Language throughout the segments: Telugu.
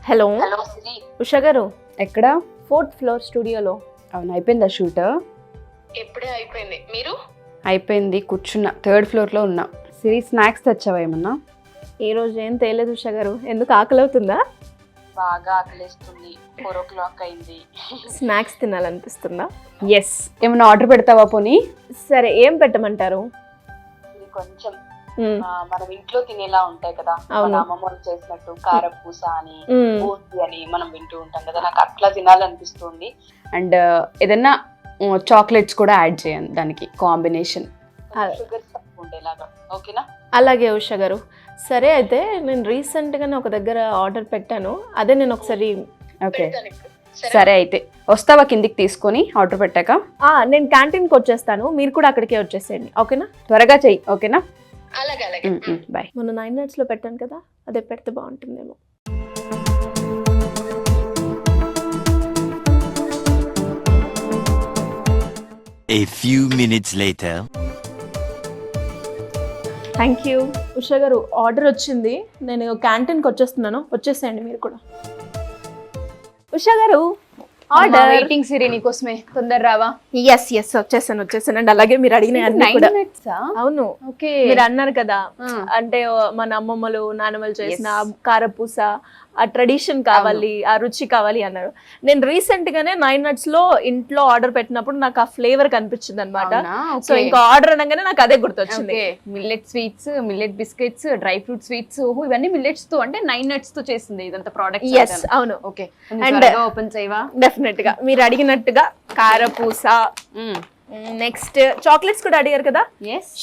హలో హలో సిరి. ఉషా గారు, ఎక్కడ? 4th ఫ్లోర్ స్టూడియోలో. అవును, అయిపోయిందా షూట్? ఎప్పుడే అయిపోయింది. మీరు? అయిపోయింది, కూర్చున్నా. 3rd ఫ్లోర్లో ఉన్నా. సిరి, స్నాక్స్ తెచ్చావా ఏమన్నా? ఈ రోజు ఏం తేలేదు ఉషా గారు. ఎందుకు ఆకలి అవుతుందా? బాగా ఆకలిస్తుంది. 4 o'clock అయింది. స్నాక్స్ తినాలనిపిస్తుందా? ఎస్. ఏమన్నా ఆర్డర్ పెడతావా పోనీ? సరే, ఏం పెట్టమంటారు? ఇది కొంచెం మనం ఇంట్లో తినేలా ఉంటాయి కదా, అవును. మన అమ్మమ్మ చేసినట్టు కారపూస అని బూందీ అని మనం వింటూ ఉంటాం కదా, నాకు అట్లా తినాలనిపిస్తుంది. అండ్ ఏదన్నా చాక్లెట్స్ కూడా యాడ్ చేయండి దానికి కాంబినేషన్. షుగర్ తక్కువ ఉండేలాగా, ఓకేనా? అలాగే ఉషా గారు. సరే, అయితే నేను రీసెంట్గానే ఒక దగ్గర ఆర్డర్ పెట్టాను. అదే నేను ఒకసారి ఓకే, పెడతాను ఇప్పుడు. సరే అయితే వస్తావా కిందికి తీసుకొని ఆర్డర్ పెట్టాక? నేను క్యాంటీన్కి వచ్చేస్తాను, మీరు కూడా అక్కడికే వచ్చేసేయండి, ఓకేనా? త్వరగా చెయ్యి, ఓకేనా? అలాగే అలాగే. బాయ్. మొన్న 9 minutesలో పెట్టాను కదా, అదే పెడితే బాగుంటుందేమో. A few minutes later. Thank you. Usha గారు, ఆర్డర్ వచ్చింది. నేను క్యాంటీన్కి వచ్చేస్తున్నాను, వచ్చేసేయండి మీరు కూడా. ఉషా గారు, ఆర్డర్. వెయిటింగ్ సిరి, నీకోసమే. తొందర రావా? ఎస్ వచ్చేసానండి. అలాగే మీరు అడిగిన అన్ని కూడా. అవును, ఓకే. మీరు అన్నారు కదా, అంటే మన అమ్మమ్మలు నాన్నమ్మలు చేసిన కారపూస, ఆ ట్రెడిషన్ కావాలి, ఆ రుచి కావాలి అన్నారు. నేను రీసెంట్ గానే 9 minutesలో ఇంట్లో ఆర్డర్ పెట్టినప్పుడు నాకు ఆ ఫ్లేవర్ కనిపించింది అనమాట. సో ఇంకా ఆర్డర్ అనగానే నాకు అదే గుర్తొచ్చింది. Millet sweets, millet biscuits, dry fruit sweets, ఇవన్నీ మిల్లెట్స్ తో, అంటే 9 nuts తో చేసింది ఇదంతా ప్రోడక్ట్. ఎస్, అవును. ఓకే, అండ్ ఓపెన్ చేయవా? డెఫినెట్ గా మీరు అడిగినట్టుగా కారపూస, నెక్స్ట్ చాక్లెట్స్ కూడా అడిగారు కదా,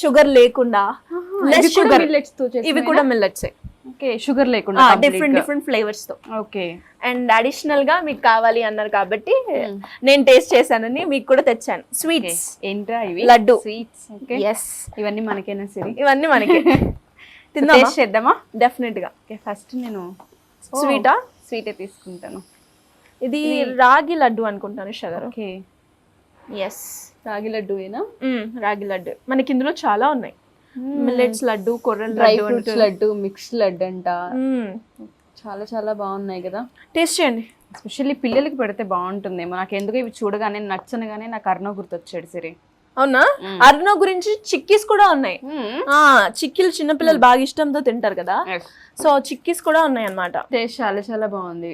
షుగర్ లేకుండా, లెస్ షుగర్, మిల్లెట్స్ తో ఇవి కూడా మిల్లెట్స్. ఓకే, షుగర్ లేకుండా డిఫరెంట్ ఫ్లేవర్స్ తో. ఓకే. అండ్ అడిషనల్ గా మీకు కావాలి అన్నారు కాబట్టి నేను టేస్ట్ చేశానని మీకు కూడా తెచ్చాను. స్వీట్స్ ఏంట్రా ఇవి? లడ్డు స్వీట్స్. ఓకే, ఎస్, ఇవన్నీ మనకేనా సిరి? ఇవన్నీ మనకి. టేస్ట్ చేద్దామా? డెఫినెట్ గా. ఓకే, ఫస్ట్ నేను స్వీటా? స్వీటే తీసుకుంటాను. ఇది రాగి లడ్డు అనుకుంటాను షుగర్. ఓకే, ఎస్, రాగి లడ్డుయేనా? రాగి లడ్డు. మనకి ఇందులో చాలా ఉన్నాయి. మిల్లెట్స్ లడ్డు, కొర్రల్ dry laddu, fruits laddu, mixed laddu అంట. చాలా చాలా బాగున్నాయి కదా. టేస్ట్ చేయండి. ఎస్పెషల్లీ పిల్లలకి పెడితే బాగుంటుందేమో. నాకు ఎందుకు ఇవి చూడగానే నచ్చనగానే నాకు అర్ణవ్ గుర్తొచ్చాడు సిరి. అవునా? అర్నో గురించి చిక్కీస్ కూడా ఉన్నాయి. చిక్కీలు చిన్నపిల్లలు బాగా ఇష్టంతో తింటారు కదా, సో చిక్కీస్ కూడా ఉన్నాయి అన్నమాట. టేస్ట్ చాలా చాలా బాగుంది.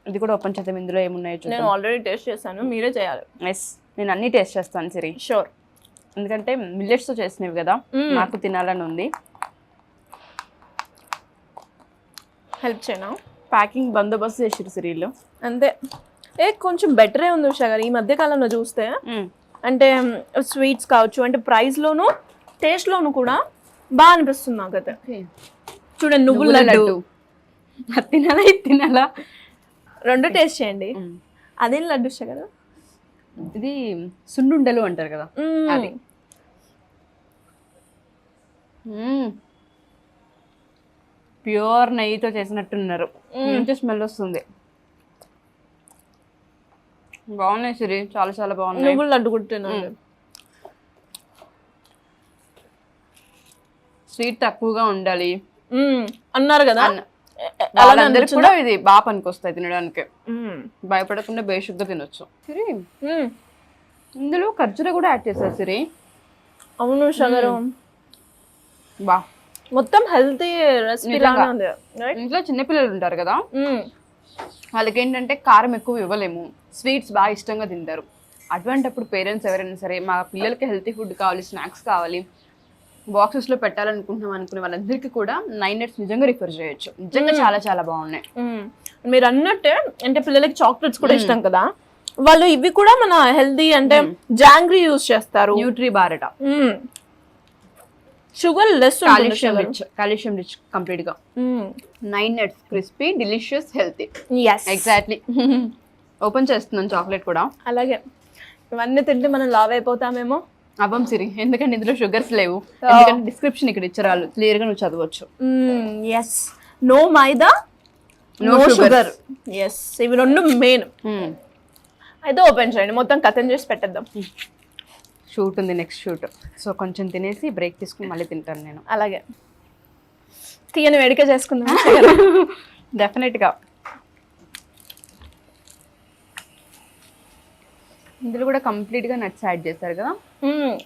ఇది కూడా ఓపెన్ చేద్దాం, ఇందులో ఏమున్నాయో చూద్దాం. నేను ఆల్రెడీ టేస్ట్ చేశాను, మీరే చేయాలి. ఎస్, నేను అన్ని టేస్ట్ చేస్తాను సిరి. షూర్. ఎందుకంటే మిల్లెట్స్ తో చేసినవి కదా, నాకు తినాలని ఉంది. హెల్ప్ చేయనా? ప్యాకింగ్ బందోబస్తు చేసిరు సిరీలో. అంతే. కొంచెం బెటరే ఉంది ఉషా గారు ఈ మధ్య కాలంలో చూస్తే. అంటే స్వీట్స్ కావచ్చు, అంటే ప్రైస్లోను టేస్ట్లోను కూడా బాగా అనిపిస్తుంది నాకైతే. చూడండి, నువ్వుల లడ్డు. అది తినాలా, ఇది తినాలా? రెండు టేస్ట్ చేయండి. అదేం లడ్డు ఉషా గారు? ఇది సున్నుండలు అంటారు కదా, అది. ప్యూర్ నెయ్యితో చేసినట్టున్నారు. మంచి స్మెల్ వస్తుంది. బాగున్నాయి సిరి, చాలా చాలా బాగున్నాయి. నువ్వుల లడ్డు కూడా స్వీట్ తక్కువగా ఉండాలి అన్నారు కదా, వాళ్ళందరికీ కూడా ఇది బాగా పనికొస్తాయి తినడానికి. భయపడకుండా బేషుగ్గా తినొచ్చు సిరి. ఇందులో ఖర్జూర కూడా యాడ్ చేశారు సిరి. అవును షుగర్. బా, మొత్తం హెల్తీ రెసిపీ లాగా ఉంది. ఇంట్లో చిన్నపిల్లలు ఉంటారు కదా, వాళ్ళకి ఏంటంటే కారం ఎక్కువ ఇవ్వలేము, స్వీట్స్ బాగా ఇష్టంగా తింటారు. అటువంటిప్పుడు పేరెంట్స్ ఎవరైనా సరే, మా పిల్లలకి హెల్తీ ఫుడ్ కావాలి, స్నాక్స్ కావాలి, బాక్సెస్లో పెట్టాలనుకుంటున్నాం అనుకునే వాళ్ళందరికీ కూడా 9 nuts నిజంగా రిఫర్ చేయొచ్చు. నిజంగా చాలా చాలా బాగున్నాయి. మీరు అన్నట్టే, అంటే పిల్లలకి చాక్లెట్స్ కూడా ఇష్టం కదా, వాళ్ళు ఇవి కూడా మన హెల్దీ, అంటే జాంగ్రీ యూజ్ చేస్తారు. న్యూట్రీ బారట, sugar less, calcium rich complete గా. 9 nuts crispy, delicious, healthy. Exactly. Open చేస్తున్నాను చాక్లెట్ కూడా. అలాగే ఇవన్నీ తింటే మనం లావ్ అయిపోతామేమో. అవ్వం సిరి, ఎందుకంటే ఇందులో షుగర్స్ లేవు. ఎందుకంటే డిస్క్రిప్షన్ ఇక్కడ ఇచ్చారు, క్లియర్ గా నువ్వు చదవచ్చు. ఎస్, నో మైదా, నో షుగర్. ఎస్, ఇవి రెండు మెయిన్. అయితే ఓపెన్ చేయండి, మొత్తం కథం చేసి పెట్టేద్దాం. షూట్ ఉంది, నెక్స్ట్ షూట్. సో కొంచెం తినేసి బ్రేక్ తీసుకుని మళ్ళీ తింటాను నేను. అలాగే. తీయని వేడిక చేసుకుందాం ఉషా గారు. డెఫినెట్గా. ఇందులో కూడా కంప్లీట్గా నట్స్ యాడ్ చేశారు కదా.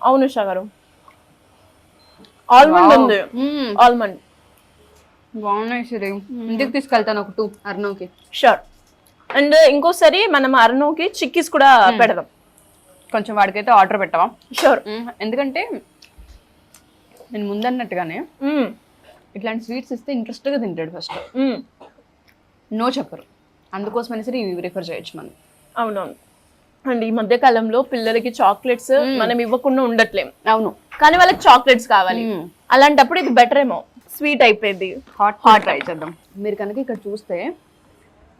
అవును ఉషా గారు, ఆల్మండ్ ఉంది. ఆల్మండ్ బాగున్నాయి సరే. ఇంటికి తీసుకెళ్తాను ఒక 2 అర్నవ్కి. షూర్. అండ్ ఇంకోసారి మనం అర్నవ్కి చిక్కీస్ కూడా పెడదాం. కొంచెం వాడికైతే ఆర్డర్ పెట్టవా? షూర్. ఎందుకంటే నేను ముందన్నట్టుగానే ఇట్లాంటి స్వీట్స్ ఇస్తే ఇంట్రెస్ట్గా తింటాడు ఫస్ట్, నో చెప్పరు. అందుకోసమని సరే ఇవి రిఫర్ చేయొచ్చు మనం. అవునవును. అండ్ ఈ మధ్య కాలంలో పిల్లలకి చాక్లెట్స్ మనం ఇవ్వకుండా ఉండట్లేం. అవును, కానీ వాళ్ళకి చాక్లెట్స్ కావాలి. అలాంటప్పుడు ఇది బెటర్ ఏమో, స్వీట్ అయిపోయింది. హాట్ ట్రై చేద్దాం. మీరు కనుక ఇక్కడ చూస్తే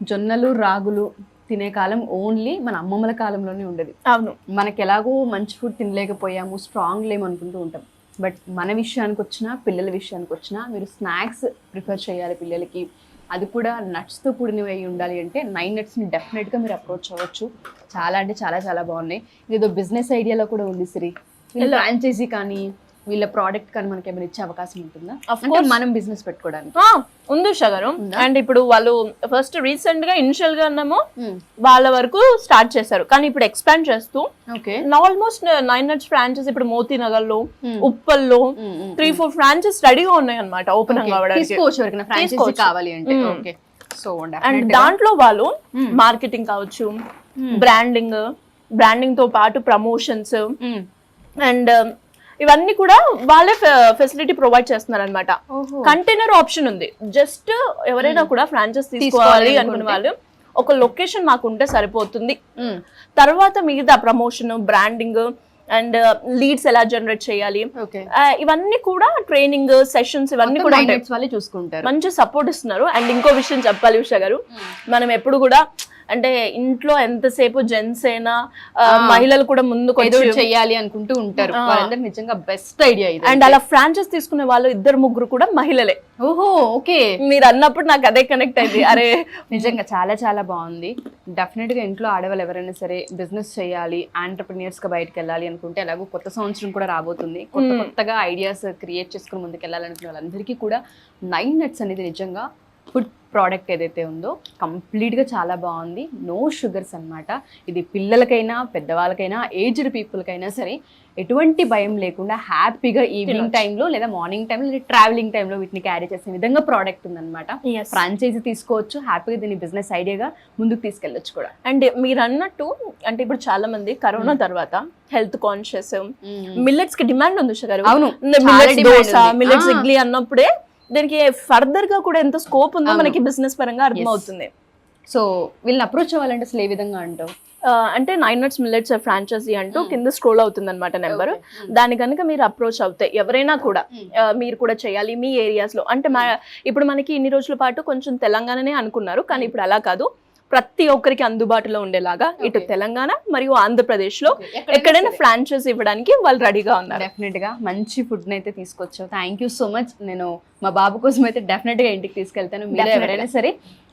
జొన్నలు రాగులు తినే కాలం ఓన్లీ మన అమ్మమ్మల కాలంలోనే ఉండేది. అవును. మనకి ఎలాగో మంచి ఫుడ్ తినలేకపోయాము, స్ట్రాంగ్ లేము అనుకుంటూ ఉంటాం. బట్ మన విషయానికి వచ్చినా పిల్లల విషయానికి వచ్చినా మీరు స్నాక్స్ ప్రిఫర్ చేయాలి పిల్లలకి. అది కూడా నట్స్తో కూడినవి అయి ఉండాలి అంటే 9 నట్స్ని డెఫినెట్గా మీరు అప్రోచ్ అవ్వచ్చు. చాలా అంటే చాలా చాలా బాగున్నాయి. ఇదేదో బిజినెస్ ఐడియాలో కూడా ఉంది సిరి. ఫ్రాంచైజీ కానీ వీళ్ళ ప్రోడక్ట్ కానీ మనకి ఏమైనా ఇచ్చే అవకాశం ఉంటుందా? అంటే మనం బిజినెస్ పెట్టుకోవడానికి ఉంది ఉషా గారు. అండ్ ఇప్పుడు వాళ్ళు ఫస్ట్ రీసెంట్ గా ఇనిషియల్ గా అన్నామో వాళ్ళ వరకు స్టార్ట్ చేశారు, కానీ ఇప్పుడు ఎక్స్పాండ్ చేస్తూ ఆల్మోస్ట్ 9 నట్స్ ఫ్రాంచైజ్ ఇప్పుడు మోతీ నగర్ లో, ఉప్పల్లో 3-4 ఫ్రాంచైజ్ రెడీగా ఉన్నాయి అనమాట ఓపెన్ కావాలి అంటే. సో అండ్ దాంట్లో వాళ్ళు మార్కెటింగ్ కావచ్చు, బ్రాండింగ్ తో పాటు ప్రమోషన్స్ అండ్ ఇవన్నీ కూడా వాళ్ళే ఫెసిలిటీ ప్రొవైడ్ చేస్తున్నారు అనమాట. కంటైనర్ ఆప్షన్ ఉంది. జస్ట్ ఎవరైనా కూడా ఫ్రాంచైజ్ తీసుకోవాలి అనుకునే వాళ్ళు ఒక లొకేషన్ మాకు ఉంటే సరిపోతుంది. తర్వాత మిగతా ప్రమోషన్, బ్రాండింగ్ అండ్ లీడ్స్ ఎలా జనరేట్ చేయాలి, ఇవన్నీ కూడా ట్రైనింగ్ సెషన్స్ ఇవన్నీ కూడా చూసుకుంటారు. మంచి సపోర్ట్ ఇస్తున్నారు. అండ్ ఇంకో విషయం చెప్పాలి ఉషా గారు, మనం ఎప్పుడు కూడా అంటే ఇంట్లో ఎంతసేపు జెంట్స్ అయినా మహిళలు కూడా ముందుకు చేయాలి అనుకుంటూ ఉంటారు. వాళ్ళందరూ నిజంగా బెస్ట్ ఐడియా ఇది. అండ్ అలా ఫ్రాంచైజ్ తీసుకునే వాళ్ళు 2-3 కూడా మహిళలే. ఓహో, ఓకే. మీరు అన్నప్పుడు నాకు అదే కనెక్ట్ అయింది. అరే నిజంగా చాలా చాలా బాగుంది. డెఫినెట్ గా ఇంట్లో ఆడవాళ్ళు ఎవరైనా సరే బిజినెస్ చేయాలి, ఆంటర్ప్రెన్యూర్స్ గా బయటకు వెళ్ళాలి అనుకుంటే, ఎలాగో కొత్త సంవత్సరం కూడా రాబోతుంది, కొత్తగా ఐడియాస్ క్రియేట్ చేసుకుని ముందుకు వెళ్ళాలనుకునే వాళ్ళందరికీ కూడా 9 నట్స్ అనేది నిజంగా ఫుడ్ ప్రోడక్ట్ ఏదైతే ఉందో కంప్లీట్గా చాలా బాగుంది. నో షుగర్స్ అన్నమాట. ఇది పిల్లలకైనా పెద్దవాళ్ళకైనా ఏజ్డ్ పీపుల్కైనా సరే ఎటువంటి భయం లేకుండా హ్యాపీగా ఈవినింగ్ టైంలో లేదా మార్నింగ్ టైంలో లేదా ట్రావెలింగ్ టైంలో వీటిని క్యారీ చేసే విధంగా ప్రోడక్ట్ ఉందన్నమాట. ఫ్రాంచైజీ తీసుకోవచ్చు, హ్యాపీగా దీన్ని బిజినెస్ ఐడియాగా ముందుకు తీసుకెళ్ళొచ్చు కూడా. అండ్ మీరు అన్నట్టు అంటే ఇప్పుడు చాలా మంది కరోనా తర్వాత హెల్త్ కాన్షియస్, మిల్లెట్స్ కి డిమాండ్ ఉంది ఉషా గారు. అవును, మిల్లెట్స్ ఇడ్లీ అన్నప్పుడే దీనికి ఫర్దర్ గా కూడా ఎంత స్కోప్ ఉందో మనకి బిజినెస్ పరంగా అర్థమవుతుంది. సో వీళ్ళని అప్రోచ్ అవ్వాలంటే అసలు ఏ విధంగా అంటావు? అంటే 9 నట్స్ మిల్లెట్స్ ఫ్రాంచైజీ అంటూ కింద స్క్రోల్ అవుతుంది అనమాట నెంబర్. దాని కనుక మీరు అప్రోచ్ అవుతాయి ఎవరైనా కూడా మీరు కూడా చేయాలి మీ ఏరియాస్ లో. అంటే ఇప్పుడు మనకి ఇన్ని రోజుల పాటు కొంచెం తెలంగాణనే అనుకున్నారు, కానీ ఇప్పుడు అలా కాదు, ప్రతి ఒక్కరికి అందుబాటులో ఉండేలాగా ఇటు తెలంగాణ మరియు ఆంధ్రప్రదేశ్ లో ఎక్కడైనా ఫ్రాంచైజ్ ఇవ్వడానికి వాళ్ళు రెడీగా ఉన్నారు. డెఫినెట్ గా మంచి ఫుడ్ అయితే తీసుకొచ్చావు. Thank you so much. నేను మా బాబు కోసం అయితే డెఫినెట్ గా ఇంటికి తీసుకెళ్తాను. మీరు ఎవరైనా సరే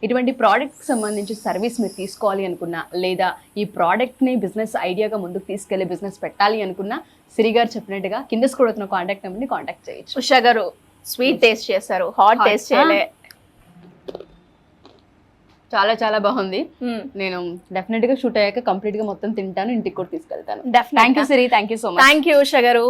ఇటువంటి ప్రోడక్ట్ కి సంబంధించి సర్వీస్ మీరు తీసుకోవాలి అనుకున్నా, లేదా ఈ ప్రోడక్ట్ ని బిజినెస్ ఐడియాగా ముందుకు తీసుకెళ్లి బిజినెస్ పెట్టాలి అనుకున్నా, సిరి గారు చెప్పినట్టుగా కింద స్క్రోల్ అవుతున్న కాంటాక్ట్ నెంబర్ ని కాంటాక్ట్ చేయొచ్చు. ఉషా గారు స్వీట్ టేస్ట్ చేశారు, హాట్ టేస్ట్ చేయలే. చాలా చాలా బాగుంది. నేను డెఫినెట్ గా షూట్ అయ్యాక కంప్లీట్ గా మొత్తం తింటాను, ఇంటికి కూడా తీసుకెళ్తాను. Thank you Siri, thank you so much. Thank you Usha గారు.